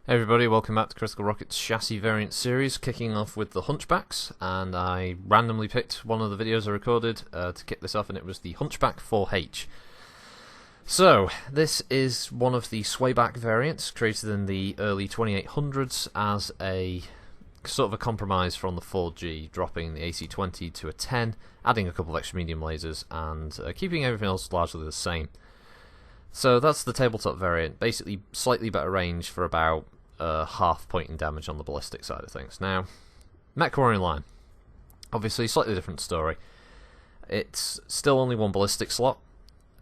Hey everybody, welcome back to Critical Rocket's chassis variant series, kicking off with the Hunchbacks, and I randomly picked one of the videos I recorded to kick this off, and it was the Hunchback 4H. So, this is one of the swayback variants created in the early 2800s as a sort of a compromise from the 4G, dropping the AC-20 to a 10, adding a couple of extra medium lasers, and keeping everything else largely the same. So that's the tabletop variant, basically slightly better range for about half point in damage on the ballistic side of things. Now, MechWarrior line, obviously slightly different story. It's still only one ballistic slot,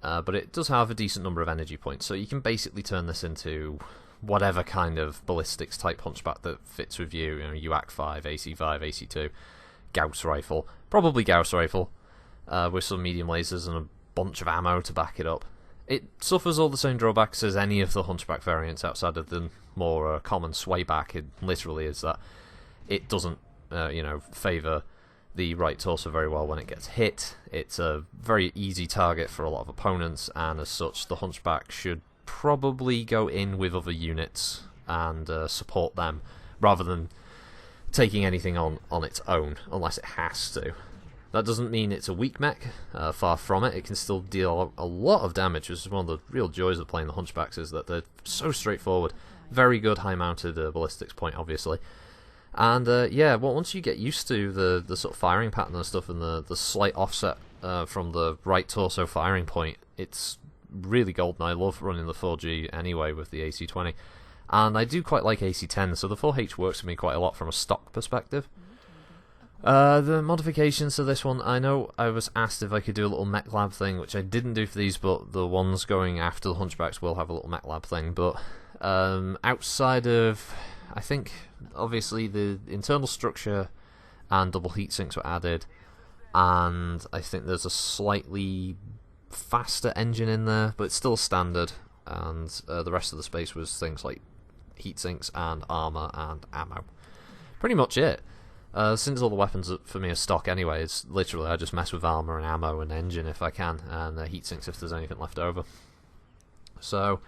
but it does have a decent number of energy points, so you can basically turn this into whatever kind of ballistics type hunchback that fits with you. You know, UAC 5, AC5, AC2, Gauss rifle, probably Gauss rifle, with some medium lasers and a bunch of ammo to back it up. It suffers all the same drawbacks as any of the Hunchback variants outside of the more common swayback. It literally is that it doesn't, favour the right torso very well when it gets hit. It's a very easy target for a lot of opponents, and as such, the Hunchback should probably go in with other units and support them rather than taking anything on its own, unless it has to. That doesn't mean it's a weak mech, far from it. It can still deal a lot of damage, which is one of the real joys of playing the Hunchbacks, is that they're so straightforward. Very good high-mounted ballistics point, obviously. And once you get used to the sort of firing pattern and stuff, and the slight offset from the right torso firing point, it's really golden. I love running the 4G anyway with the AC-20. And I do quite like AC-10, so the 4H works for me quite a lot from a stock perspective. The modifications to this one, I know I was asked if I could do a little mech lab thing, which I didn't do for these, but the ones going after the Hunchbacks will have a little mech lab thing. But outside of, I think, obviously the internal structure and double heat sinks were added, and I think there's a slightly faster engine in there, but it's still standard, and the rest of the space was things like heat sinks and armor and ammo. Pretty much it. Since all the weapons for me are stock anyway, it's literally I just mess with armor and ammo and engine if I can, and heat sinks if there's anything left over. So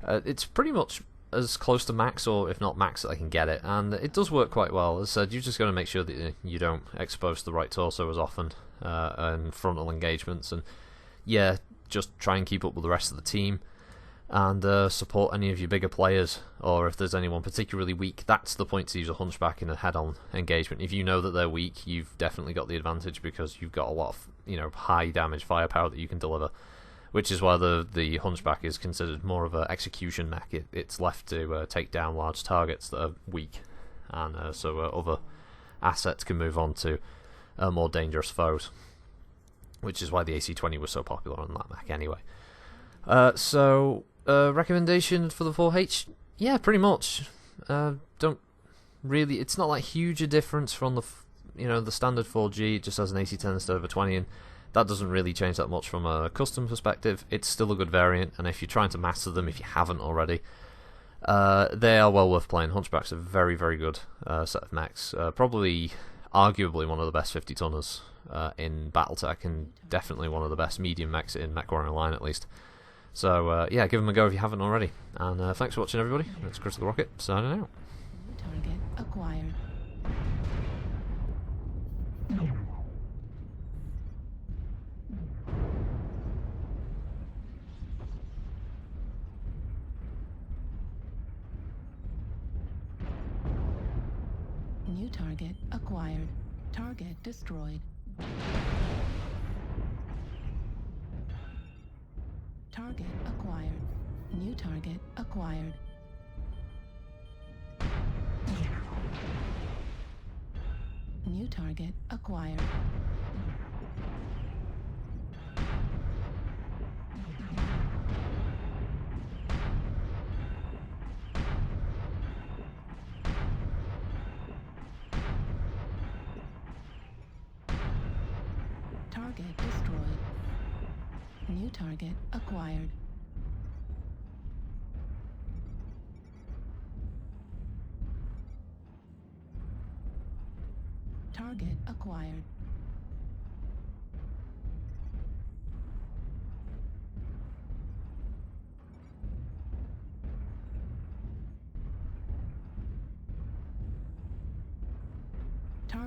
it's pretty much as close to max, or if not max, that I can get it, and it does work quite well. As I said, you've just got to make sure that you don't expose the right torso as often in frontal engagements, and just try and keep up with the rest of the team. And support any of your bigger players, or if there's anyone particularly weak, that's the point to use a Hunchback in a head-on engagement. If you know that they're weak, you've definitely got the advantage because you've got a lot of high damage firepower that you can deliver, which is why the Hunchback is considered more of an execution mech. It's left to take down large targets that are weak, and so other assets can move on to more dangerous foes, which is why the AC-20 was so popular on that mech anyway. Recommendation for the 4H? Yeah, pretty much. Don't really. It's not like huge a difference from the standard 4G. It just has an AC-10 instead of a 20, and that doesn't really change that much from a custom perspective. It's still a good variant, and if you're trying to master them, if you haven't already, they are well worth playing. Hunchback's a very, very good set of mechs. Probably, arguably, one of the best 50-tonners in BattleTech, and definitely one of the best medium mechs in MechWarrior line, at least. So, give them a go if you haven't already. And thanks for watching, everybody. It's Critical Rocket, signing out. Target acquired. New target acquired. Target destroyed. Target acquired. New target acquired. New target acquired. Target destroyed. New target acquired. Target acquired.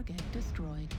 Target destroyed.